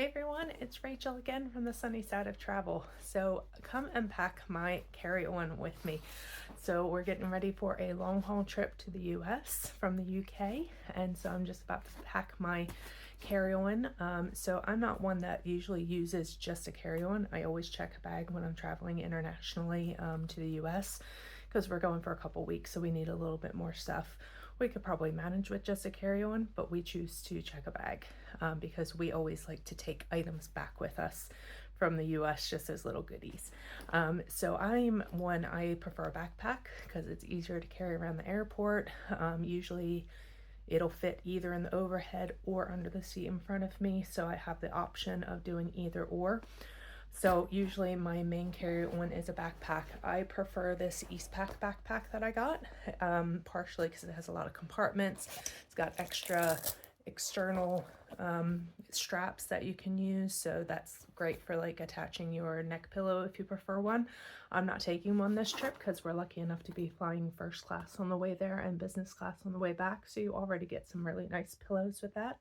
Hey everyone, it's Rachel again from the sunny side of travel. So come and pack my carry-on with me. So we're getting ready for a long haul trip to the US from the UK, and so I'm just about to pack my carry-on. So I'm not one that usually uses just a carry-on. I always check a bag when I'm traveling internationally to the US because we're going for a couple weeks, so we need a little bit more stuff. We could probably manage with just a carry-on, but we choose to check a bag because we always like to take items back with us from the US just as little goodies. So I prefer a backpack because it's easier to carry around the airport. Usually it'll fit either in the overhead or under the seat in front of me, so I have the option of doing either or. So usually my main carry-on is a backpack. I prefer this Eastpak backpack that I got, partially because it has a lot of compartments. It's got extra external straps that you can use, so that's great for like attaching your neck pillow if you prefer one. I'm not taking one this trip because we're lucky enough to be flying first class on the way there and business class on the way back, so you already get some really nice pillows with that.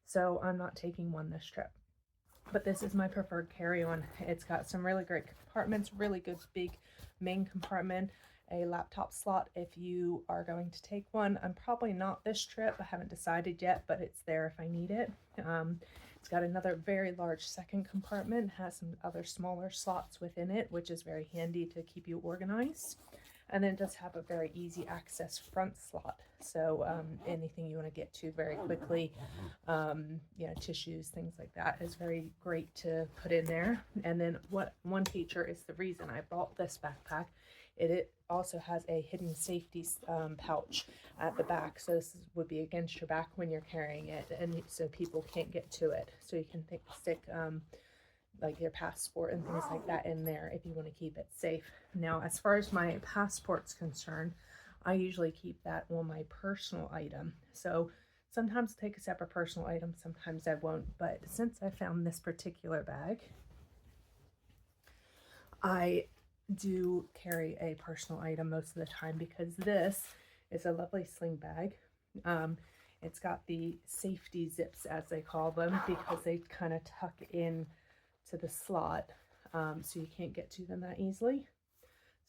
So I'm not taking one this trip. But this is my preferred carry-on. It's got some really great compartments, really good big main compartment, a laptop slot if you are going to take one. I'm probably not this trip, I haven't decided yet, but it's there if I need it. It's got another very large second compartment, has some other smaller slots within it, which is very handy to keep you organized. And then it does have a very easy access front slot, so anything you want to get to very quickly, tissues, things like that, is very great to put in there. And then one feature is the reason I bought this backpack. It also has a hidden safety pouch at the back, so this would be against your back when you're carrying it, and so people can't get to it. So you can stick like your passport and things like that in there if you want to keep it safe. Now, as far as my passport's concerned, I usually keep that on my personal item. So sometimes I'll take a separate personal item, sometimes I won't. But since I found this particular bag, I do carry a personal item most of the time because this is a lovely sling bag. It's got the safety zips, as they call them, because they kind of tuck in to the slot, so you can't get to them that easily.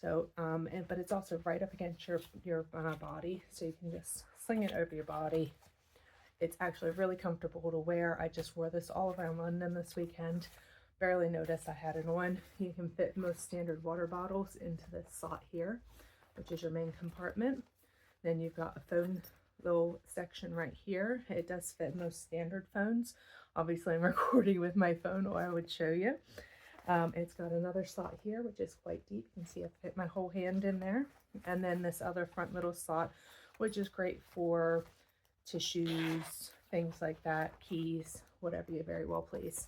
So but it's also right up against your body, so you can just sling it over your body. It's actually really comfortable to wear. I just wore this all around London this weekend. Barely noticed I had it on. You can fit most standard water bottles into this slot here, which is your main compartment. Then you've got a phone little section right here. It does fit most standard phones. Obviously I'm recording with my phone or I would show you. It's got another slot here, which is quite deep. You can see I fit my whole hand in there. And then this other front little slot, which is great for tissues, things like that, keys, whatever you very well please.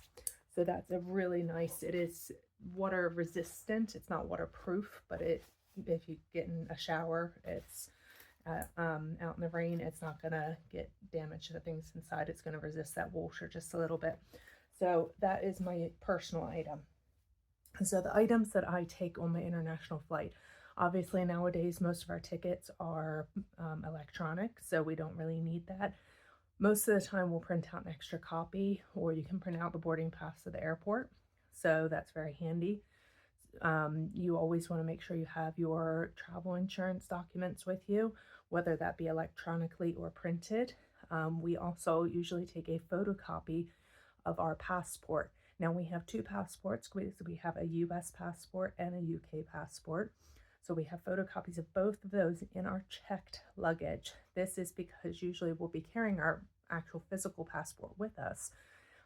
So that's a really nice, it is water resistant. It's not waterproof, but if you get in a shower, it's out in the rain, it's not gonna get damaged to the things inside. It's gonna resist that water just a little bit. So that is my personal item. So the items that I take on my international flight, obviously nowadays most of our tickets are electronic, so we don't really need that. Most of the time we'll print out an extra copy, or you can print out the boarding pass at the airport, so that's very handy. You always want to make sure you have your travel insurance documents with you, whether that be electronically or printed. We also usually take a photocopy of our passport. Now we have two passports. We have a US passport and a UK passport. So we have photocopies of both of those in our checked luggage. This is because usually we'll be carrying our actual physical passport with us.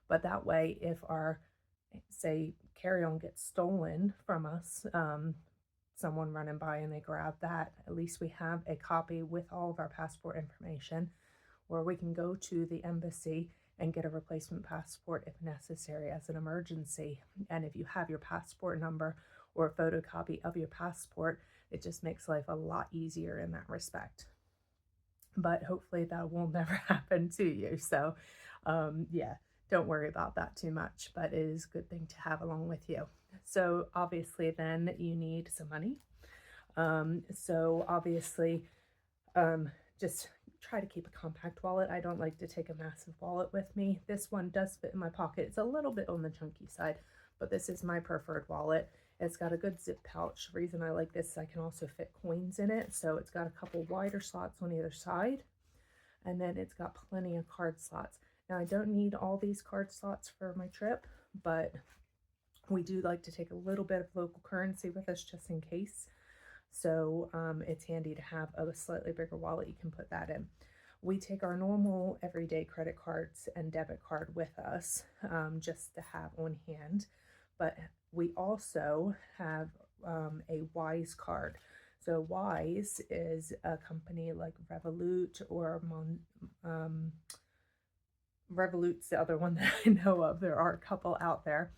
But that way, if our, say, carry-on gets stolen from us, someone running by and they grab that, at least we have a copy with all of our passport information, where we can go to the embassy and get a replacement passport if necessary as an emergency. And if you have your passport number or a photocopy of your passport, it just makes life a lot easier in that respect. But hopefully that will never happen to you. So yeah, don't worry about that too much, but it is a good thing to have along with you. So obviously then you need some money. So obviously just try to keep a compact wallet. I don't like to take a massive wallet with me. This one does fit in my pocket. It's a little bit on the chunky side, but this is my preferred wallet. It's got a good zip pouch. The reason I like this is I can also fit coins in it. So it's got a couple wider slots on either side, and then it's got plenty of card slots. Now I don't need all these card slots for my trip, but we do like to take a little bit of local currency with us just in case. So it's handy to have a slightly bigger wallet. You can put that in. We take our normal everyday credit cards and debit card with us just to have on hand. But we also have a Wise card. So Wise is a company like Revolut or Revolut's the other one that I know of. There are a couple out there.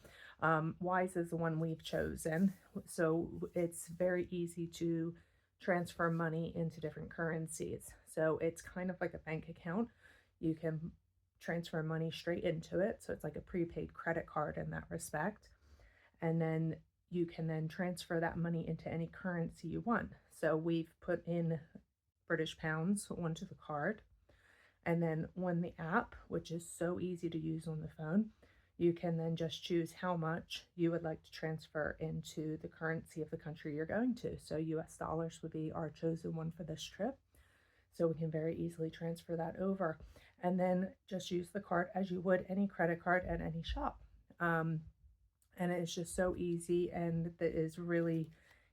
Wise is the one we've chosen. So it's very easy to transfer money into different currencies. So it's kind of like a bank account. You can transfer money straight into it. So it's like a prepaid credit card in that respect. And then you can then transfer that money into any currency you want. So we've put in British pounds onto the card. And then on the app, which is so easy to use on the phone, you can then just choose how much you would like to transfer into the currency of the country you're going to. So US dollars would be our chosen one for this trip. So we can very easily transfer that over and then just use the card as you would any credit card at any shop. And it's just so easy, and that is really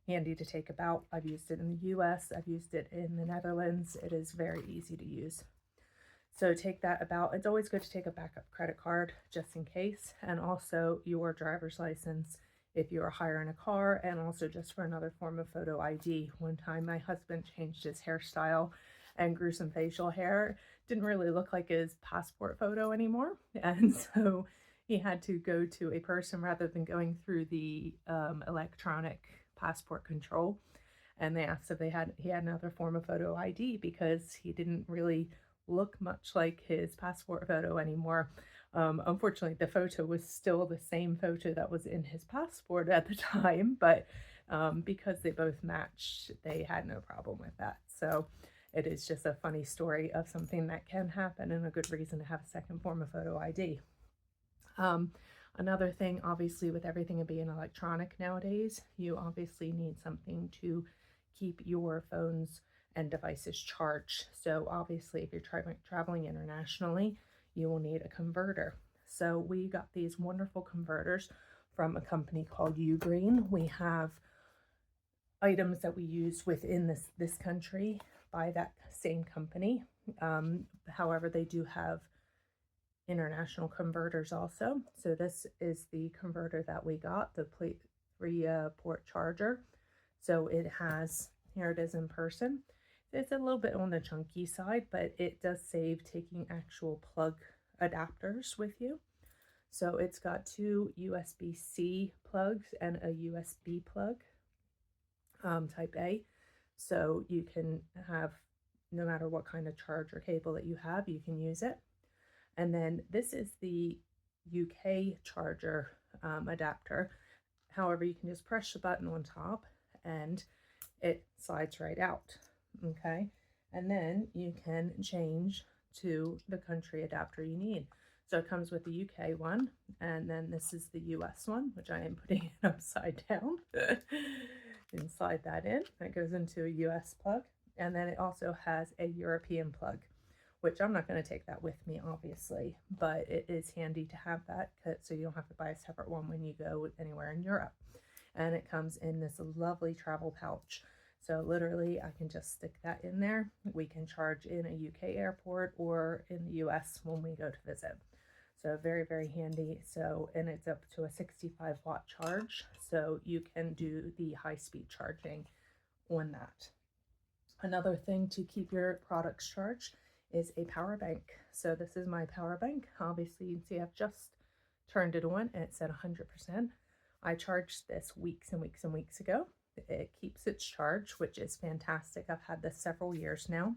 handy to take about. I've used it in the US, I've used it in the Netherlands. It is very easy to use. So take that about. It's always good to take a backup credit card just in case, and also your driver's license if you are hiring a car, and also just for another form of photo ID. One time my husband changed his hairstyle and grew some facial hair. Didn't really look like his passport photo anymore, and so he had to go to a person rather than going through the electronic passport control. And they asked if he had another form of photo ID because he didn't really look much like his passport photo anymore. Unfortunately, the photo was still the same photo that was in his passport at the time, but because they both matched, they had no problem with that. So it is just a funny story of something that can happen and a good reason to have a second form of photo ID. Another thing, obviously, with everything being electronic nowadays, you obviously need something to keep your phones and devices charged. So obviously, if you're traveling internationally, you will need a converter. So we got these wonderful converters from a company called Ugreen. We have items that we use within this country by that same company. However, they do have international converters also. So this is the converter that we got, the 3-port charger. So it has, here it is in person. It's a little bit on the chunky side, but it does save taking actual plug adapters with you. So it's got 2 USB-C plugs and a USB plug, type A. So you can have, no matter what kind of charger cable that you have, you can use it. And then this is the UK charger adapter. However, you can just press the button on top and it slides right out. Okay. And then you can change to the country adapter you need. So it comes with the UK one, and then this is the US one, which I am putting it upside down and slide that in. That goes into a US plug. And then it also has a European plug, which I'm not going to take that with me, obviously, but it is handy to have that so you don't have to buy a separate one when you go anywhere in Europe. And it comes in this lovely travel pouch. So literally I can just stick that in there. We can charge in a UK airport or in the US when we go to visit. So very, very handy. So, and it's up to a 65-watt charge. So you can do the high-speed charging on that. Another thing to keep your products charged is a power bank. So this is my power bank. Obviously you can see I've just turned it on and it's at 100%. I charged this weeks and weeks and weeks ago. It keeps its charge, which is fantastic. I've had this several years now.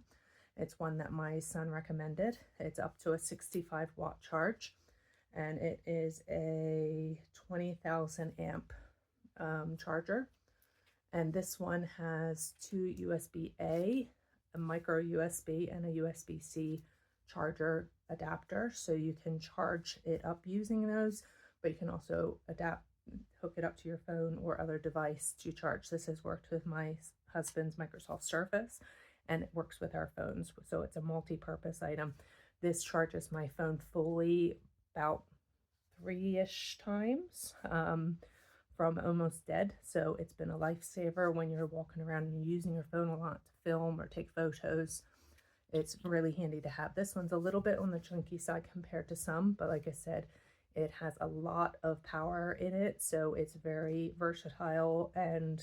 It's one that my son recommended. It's up to a 65-watt charge, and it is a 20,000 amp charger. And this one has 2 USB-A a micro USB and a USB-C charger adapter, so you can charge it up using those, but you can also hook it up to your phone or other device to charge. This has worked with my husband's Microsoft Surface, and it works with our phones, so it's a multi-purpose item. This charges my phone fully about 3-ish times from almost dead, so it's been a lifesaver when you're walking around and using your phone a lot to film or take photos. It's really handy to have. This one's a little bit on the chunky side compared to some, but like I said, it has a lot of power in it, so it's very versatile and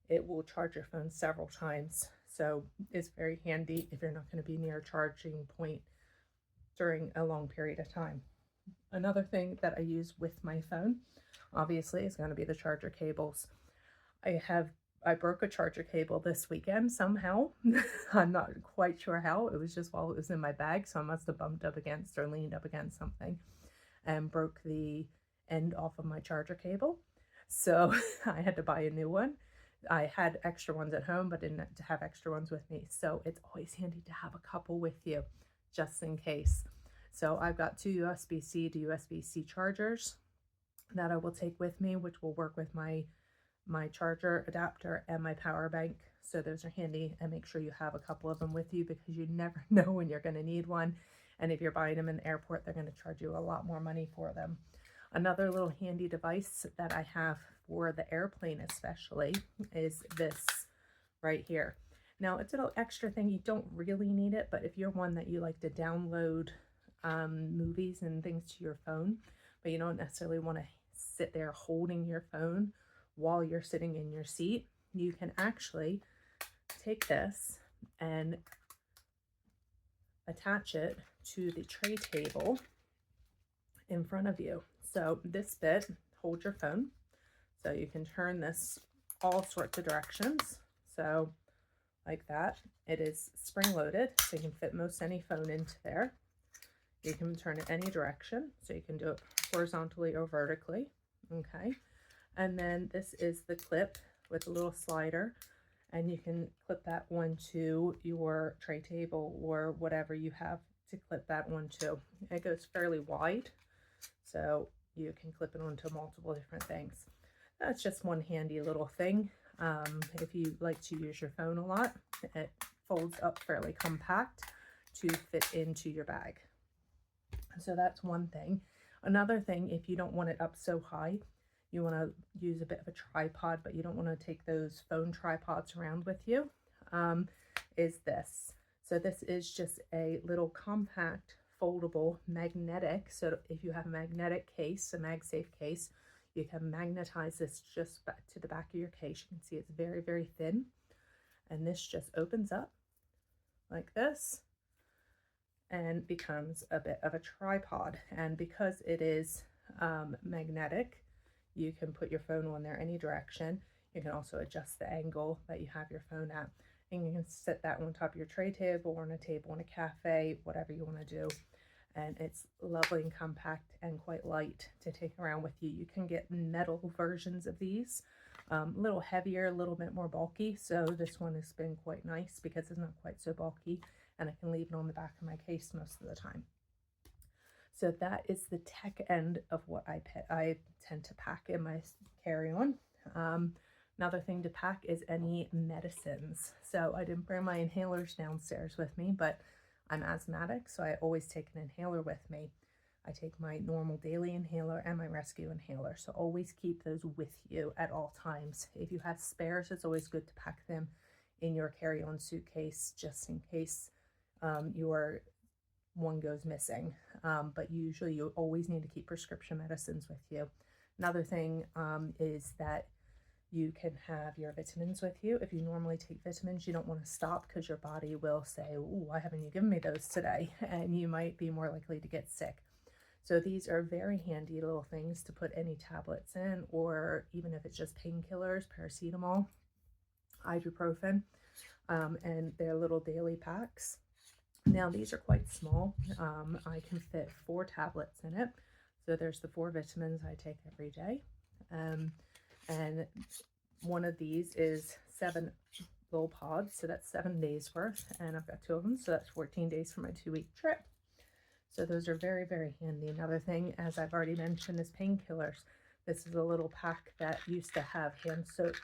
it will charge your phone several times. So it's very handy if you're not going to be near a charging point during a long period of time. Another thing that I use with my phone, obviously, is going to be the charger cables. I broke a charger cable this weekend somehow. I'm not quite sure how. It was just while it was in my bag, so I must have bumped up against or leaned up against something and broke the end off of my charger cable. So I had to buy a new one. I had extra ones at home, but didn't have extra ones with me. So it's always handy to have a couple with you, just in case. So I've got 2 USB-C to USB-C chargers that I will take with me, which will work with my charger adapter and my power bank. So those are handy, and make sure you have a couple of them with you because you never know when you're going to need one. And if you're buying them in the airport, they're going to charge you a lot more money for them. Another little handy device that I have for the airplane especially is this right here. Now it's an extra thing, you don't really need it, but if you're one that you like to download movies and things to your phone, but you don't necessarily want to sit there holding your phone while you're sitting in your seat, you can actually take this and attach it to the tray table in front of you. So this bit holds your phone, so you can turn this all sorts of directions. So like that. It is spring loaded, so you can fit most any phone into there. You can turn it any direction, so you can do it horizontally or vertically. Okay, and then this is the clip with a little slider, and you can clip that one to your tray table or whatever you have to clip that one to. It goes fairly wide, so you can clip it onto multiple different things. That's just one handy little thing. If you like to use your phone a lot, it folds up fairly compact to fit into your bag. So that's one thing. Another thing, if you don't want it up so high, you want to use a bit of a tripod, but you don't want to take those phone tripods around with you, is this. So this is just a little compact, foldable, magnetic. So if you have a magnetic case, a MagSafe case, you can magnetize this just back to the back of your case. You can see it's very, very thin. And this just opens up like this and becomes a bit of a tripod. And because it is magnetic, you can put your phone on there any direction. You can also adjust the angle that you have your phone at. And you can set that on top of your tray table or on a table in a cafe, whatever you want to do. And it's lovely and compact and quite light to take around with you. You can get metal versions of these, a little heavier, a little bit more bulky. So this one has been quite nice because it's not quite so bulky, and I can leave it on the back of my case most of the time. So that is the tech end of what I tend to pack in my carry-on. Another thing to pack is any medicines. So I didn't bring my inhalers downstairs with me, but I'm asthmatic, so I always take an inhaler with me. I take my normal daily inhaler and my rescue inhaler, so always keep those with you at all times. If you have spares, it's always good to pack them in your carry-on suitcase just in case your one goes missing. But usually you always need to keep prescription medicines with you. Another thing is that you can have your vitamins with you. If you normally take vitamins, you don't want to stop because your body will say, "Oh, why haven't you given me those today?" And you might be more likely to get sick. So these are very handy little things to put any tablets in, or even if it's just painkillers, paracetamol, ibuprofen, and they're little daily packs. Now these are quite small. I can fit 4 tablets in it. So there's the 4 vitamins I take every day. And one of these is 7 little pods. So that's 7 days worth, and I've got 2 of them. So that's 14 days for my 2-week trip. So those are very, very handy. Another thing, as I've already mentioned, is painkillers. This is a little pack that used to have hand soap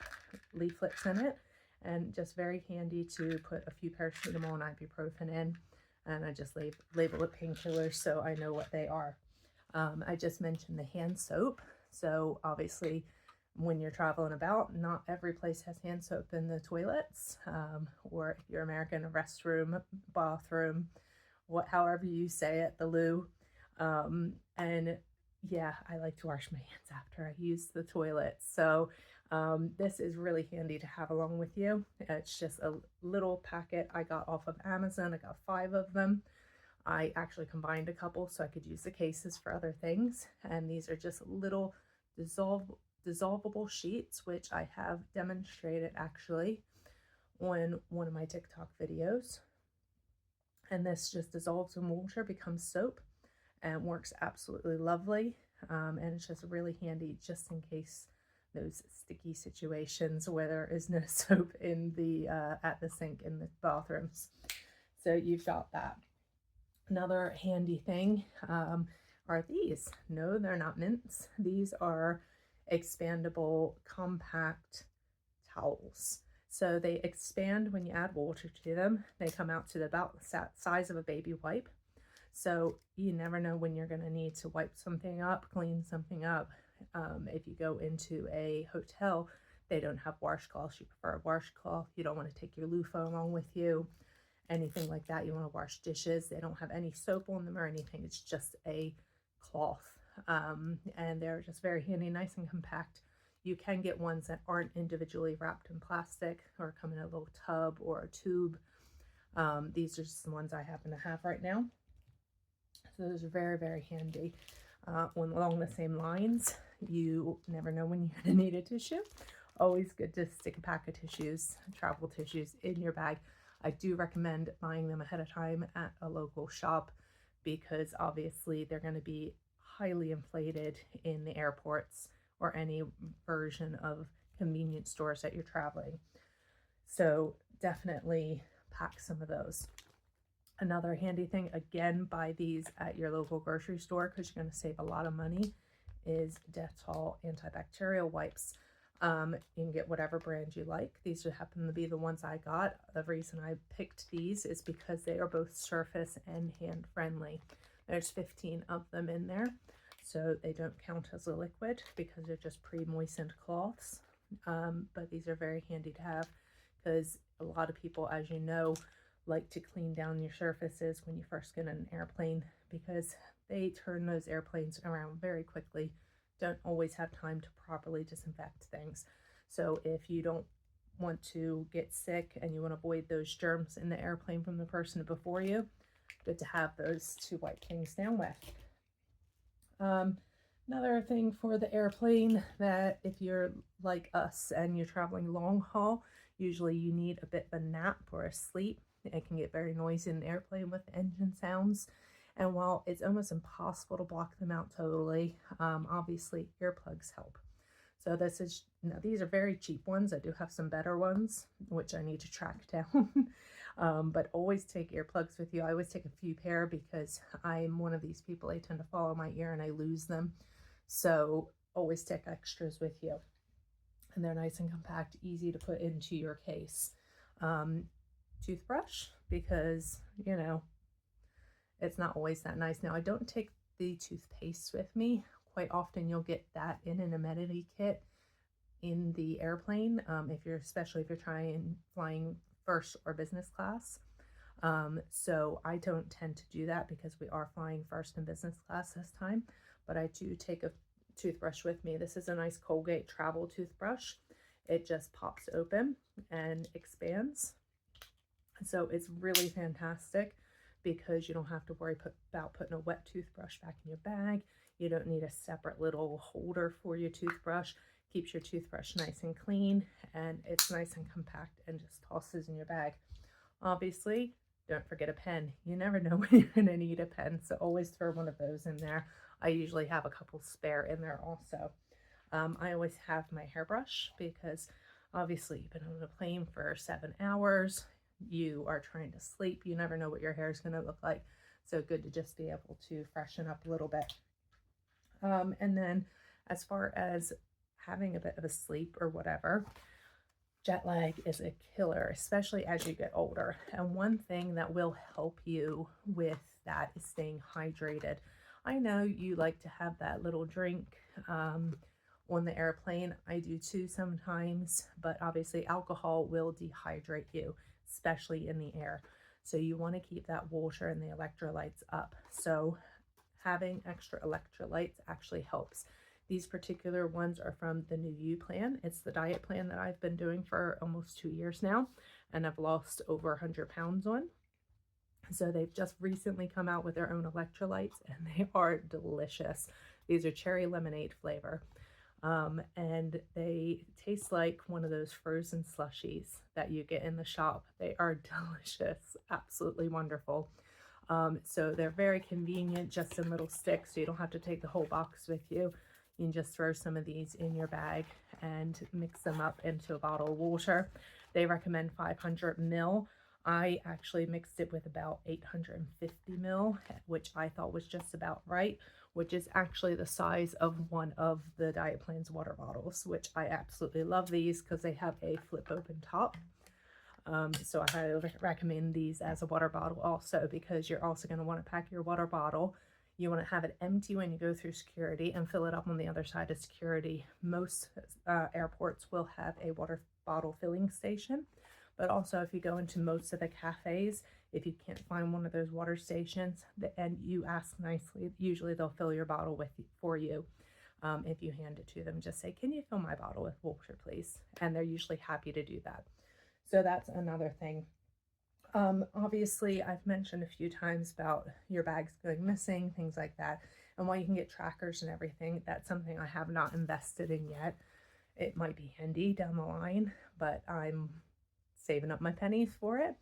leaflets in it, and just very handy to put a few paracetamol and ibuprofen in. And I just label it painkillers so I know what they are. I just mentioned the hand soap. So obviously when you're traveling about, not every place has hand soap in the toilets, or if you're American, a restroom, bathroom, however you say it, the loo. And yeah, I like to wash my hands after I use the toilet. So this is really handy to have along with you. It's just a little packet I got off of Amazon. I got 5 of them. I actually combined a couple so I could use the cases for other things. And these are just little dissolvable sheets, which I have demonstrated actually on one of my TikTok videos. And this just dissolves in water, becomes soap, and works absolutely lovely. And it's just really handy just in case those sticky situations where there is no soap in the at the sink in the bathrooms. So you've got that. Another handy thing are these. No, they're not mints. These are expandable compact towels. So they expand when you add water to them. They come out to about the size of a baby wipe. So you never know when you're going to need to wipe something up, clean something up. If you go into a hotel, they don't have washcloths. You prefer a washcloth. You don't want to take your loofah along with you. Anything like that. You want to wash dishes. They don't have any soap on them or anything. It's just a cloth. And they're just very handy, nice and compact. You can get ones that aren't individually wrapped in plastic or come in a little tub or a tube. These are just the ones I happen to have right now. So those are very, very handy. Along the same lines, you never know when you're going to need a tissue. Always good to stick a pack of tissues, travel tissues, in your bag. I do recommend buying them ahead of time at a local shop because obviously they're going to be highly inflated in the airports or any version of convenience stores that you're traveling. So definitely pack some of those. Another handy thing, again, buy these at your local grocery store because you're going to save a lot of money, is Dettol antibacterial wipes. You can get whatever brand you like. These would happen to be the ones I got. The reason I picked these is because they are both surface and hand friendly. There's 15 of them in there, so they don't count as a liquid because they're just pre-moistened cloths. But these are very handy to have because a lot of people, as you know, like to clean down your surfaces when you first get in an airplane because they turn those airplanes around very quickly. Don't always have time to properly disinfect things. So if you don't want to get sick and you want to avoid those germs in the airplane from the person before you, good to have those to wipe things down with. Another thing for the airplane, that if you're like us and you're traveling long haul, usually you need a bit of a nap or a sleep. It can get very noisy in the airplane with engine sounds. And while it's almost impossible to block them out totally, obviously earplugs help. So these are very cheap ones. I do have some better ones, which I need to track down. But always take earplugs with you. I always take a few pair because I'm one of these people. I tend to follow my ear and I lose them. So always take extras with you. And they're nice and compact, easy to put into your case. Toothbrush, because, you know, it's not always that nice. Now, I don't take the toothpaste with me. Quite often you'll get that in an amenity kit in the airplane, especially if you're flying first or business class. So I don't tend to do that because we are flying first and business class this time, but I do take a toothbrush with me. This is a nice Colgate travel toothbrush. It just pops open and expands. So it's really fantastic because you don't have to worry about putting a wet toothbrush back in your bag. You don't need a separate little holder for your toothbrush. Keeps your toothbrush nice and clean, and it's nice and compact and just tosses in your bag. Obviously, don't forget a pen. You never know when you're going to need a pen, so always throw one of those in there. I usually have a couple spare in there also. I always have my hairbrush because Obviously, you've been on a plane for 7 hours. You are trying to sleep. You never know what your hair is going to look like. So good to just be able to freshen up a little bit. And then as far as having a bit of a sleep or whatever, jet lag is a killer, especially as you get older. And one thing that will help you with that is staying hydrated. I know you like to have that little drink on the airplane. I do too sometimes, but obviously alcohol will dehydrate you, especially in the air. So you want to keep that water and the electrolytes up. So having extra electrolytes actually helps. These particular ones are from the New You plan. It's the diet plan that I've been doing for almost 2 years now, and I've lost over 100 pounds on. So they've just recently come out with their own electrolytes, and they are delicious. These are cherry lemonade flavor. And they taste like one of those frozen slushies that you get in the shop. They are delicious, absolutely wonderful. So they're very convenient, just in little sticks, so you don't have to take the whole box with you. You can just throw some of these in your bag and mix them up into a bottle of water. They recommend 500 ml. I actually mixed it with about 850 ml, which I thought was just about right, which is actually the size of one of the Diet Plan's water bottles, which I absolutely love these because they have a flip open top. So I highly recommend these as a water bottle also, because you're also going to want to pack your water bottle. You want to have it empty when you go through security and fill it up on the other side of security. Most airports will have a water bottle filling station, but also if you go into most of the cafes, if you can't find one of those water stations and you ask nicely, usually they'll fill your bottle for you. If you hand it to them, just say, "Can you fill my bottle with water, please?" And they're usually happy to do that. So that's another thing. Obviously, I've mentioned a few times about your bags going missing, things like that. And while you can get trackers and everything, that's something I have not invested in yet. It might be handy down the line, but I'm saving up my pennies for it.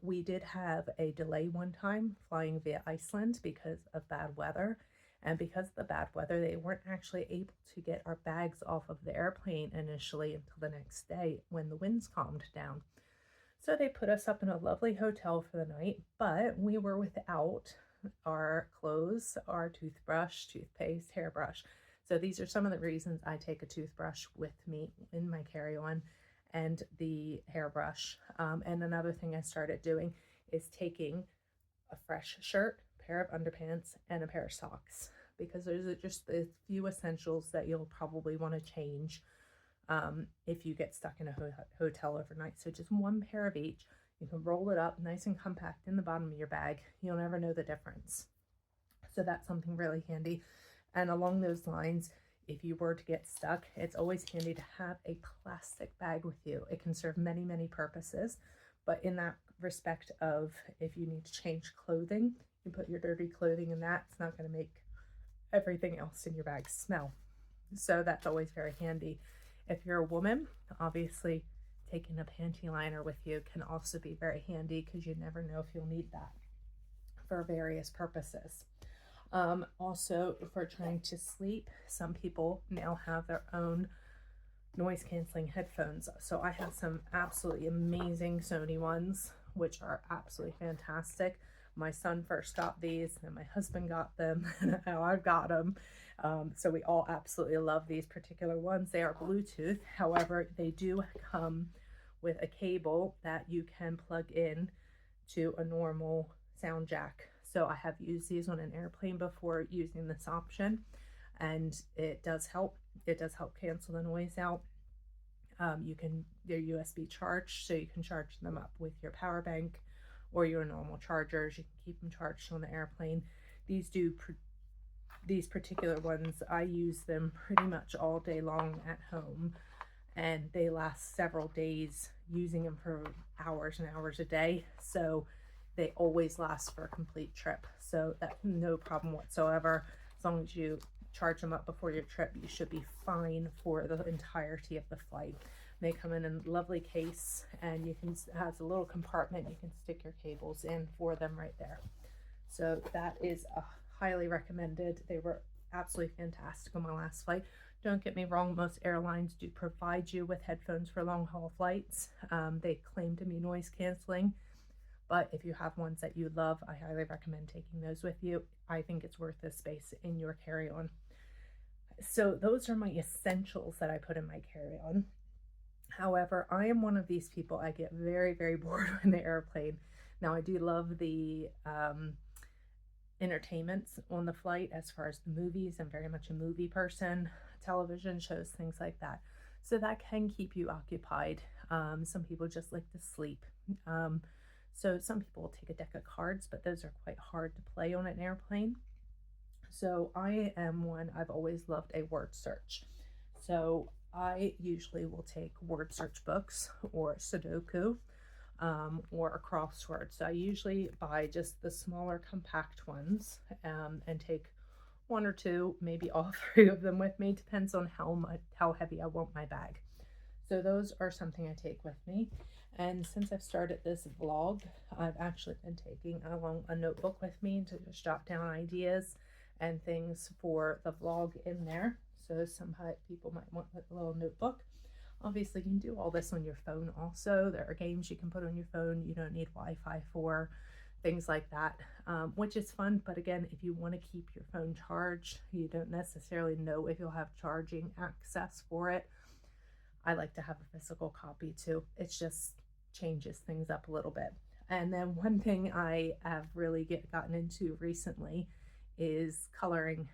We did have a delay one time flying via Iceland because of bad weather. And because of the bad weather, they weren't actually able to get our bags off of the airplane initially until the next day when the winds calmed down. So they put us up in a lovely hotel for the night, but we were without our clothes, our toothbrush, toothpaste, hairbrush. So these are some of the reasons I take a toothbrush with me in my carry-on and the hairbrush. And another thing I started doing is taking a fresh shirt, pair of underpants, and a pair of socks, because those are just the few essentials that you'll probably want to change if you get stuck in a hotel overnight. So just one pair of each. You can roll it up nice and compact in the bottom of your bag. You'll never know the difference. So that's something really handy. And along those lines, if you were to get stuck, it's always handy to have a plastic bag with you. It can serve many, many purposes. But in that respect of if you need to change clothing, you put your dirty clothing in that. It's not going to make everything else in your bag smell. So that's always very handy. If you're a woman, obviously taking a panty liner with you can also be very handy, because you never know if you'll need that for various purposes. Also, for trying to sleep, some people now have their own noise canceling headphones. So I have some absolutely amazing Sony ones, which are absolutely fantastic. My son first got these, and my husband got them, and now I've got them. So we all absolutely love these particular ones. They are Bluetooth. However, they do come with a cable that you can plug in to a normal sound jack. So I have used these on an airplane before using this option, and it does help. It does help cancel the noise out. They're USB charged, so you can charge them up with your power bank or your normal chargers. You can keep them charged on the airplane. These particular ones, I use them pretty much all day long at home, and they last several days, using them for hours and hours a day. So they always last for a complete trip. So that's no problem whatsoever. As long as you charge them up before your trip, you should be fine for the entirety of the flight. They come in a lovely case, and you can has a little compartment you can stick your cables in for them right there. So that is highly recommended. They were absolutely fantastic on my last flight. Don't get me wrong, most airlines do provide you with headphones for long haul flights. They claim to be noise canceling, but if you have ones that you love, I highly recommend taking those with you. I think it's worth the space in your carry-on. So those are my essentials that I put in my carry-on. However, I am one of these people, I get very, very bored on the airplane. Now, I do love the entertainments on the flight as far as the movies. I'm very much a movie person, television shows, things like that. So that can keep you occupied. Some people just like to sleep. So some people will take a deck of cards, but those are quite hard to play on an airplane. So I am one, I've always loved a word search. So I usually will take word search books or Sudoku or a crossword. So I usually buy just the smaller compact ones and take one or two, maybe all three of them with me. Depends on how heavy I want my bag. So those are something I take with me. And since I've started this vlog, I've actually been taking along a notebook with me to just jot down ideas and things for the vlog in there. So some people might want a little notebook. Obviously, you can do all this on your phone also. There are games you can put on your phone you don't need Wi-Fi for, things like that, which is fun. But again, if you want to keep your phone charged, you don't necessarily know if you'll have charging access for it. I like to have a physical copy too. It just changes things up a little bit. And then one thing I have really gotten into recently is coloring.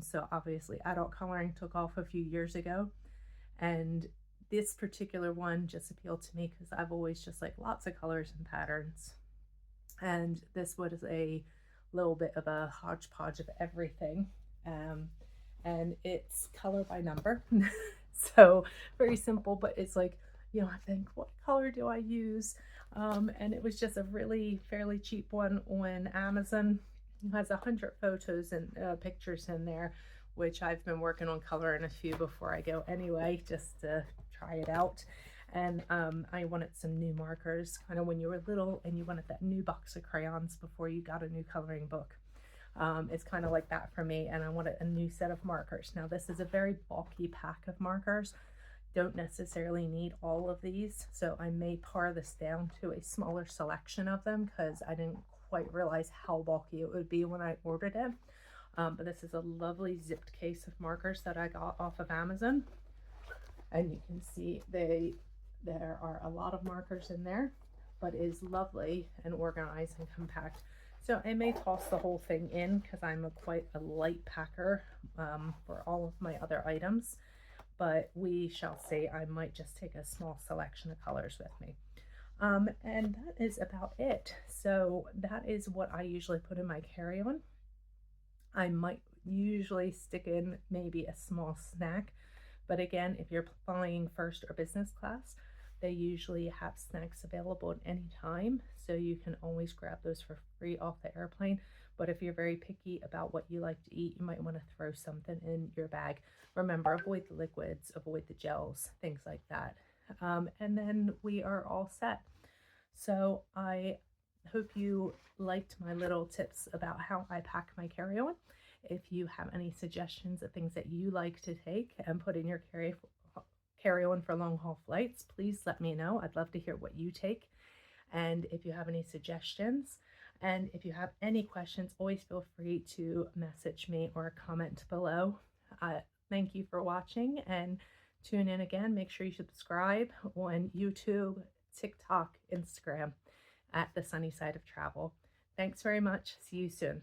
So obviously adult coloring took off a few years ago, and this particular one just appealed to me because I've always just like lots of colors and patterns, and this was a little bit of a hodgepodge of everything, and it's color by number. So very simple, but it's like, I think, what color do I use? And it was just a really fairly cheap one on Amazon. It has 100 photos and pictures in there, which I've been working on coloring a few before I go anyway, just to try it out. And I wanted some new markers, kind of when you were little and you wanted that new box of crayons before you got a new coloring book. It's kind of like that for me, and I wanted a new set of markers. Now this is a very bulky pack of markers. Don't necessarily need all of these, so I may pare this down to a smaller selection of them because I didn't quite realize how bulky it would be when I ordered it. But this is a lovely zipped case of markers that I got off of Amazon, and you can see there are a lot of markers in there, but it is lovely and organized and compact. So I may toss the whole thing in because I'm quite a light packer for all of my other items, but we shall see. I might just take a small selection of colors with me. And that is about it. So that is what I usually put in my carry-on. I might usually stick in maybe a small snack, but again, if you're flying first or business class, they usually have snacks available at any time, so you can always grab those for free off the airplane. But if you're very picky about what you like to eat, you might want to throw something in your bag. Remember, avoid the liquids, avoid the gels, things like that. And then we are all set. So I hope you liked my little tips about how I pack my carry-on. If you have any suggestions of things that you like to take and put in your carry-on for long haul flights, please let me know. I'd love to hear what you take. And if you have any suggestions, and if you have any questions, always feel free to message me or comment below. Thank you for watching, and tune in again. Make sure you subscribe on YouTube, TikTok, Instagram at The Sunny Side of Travel. Thanks very much. See you soon.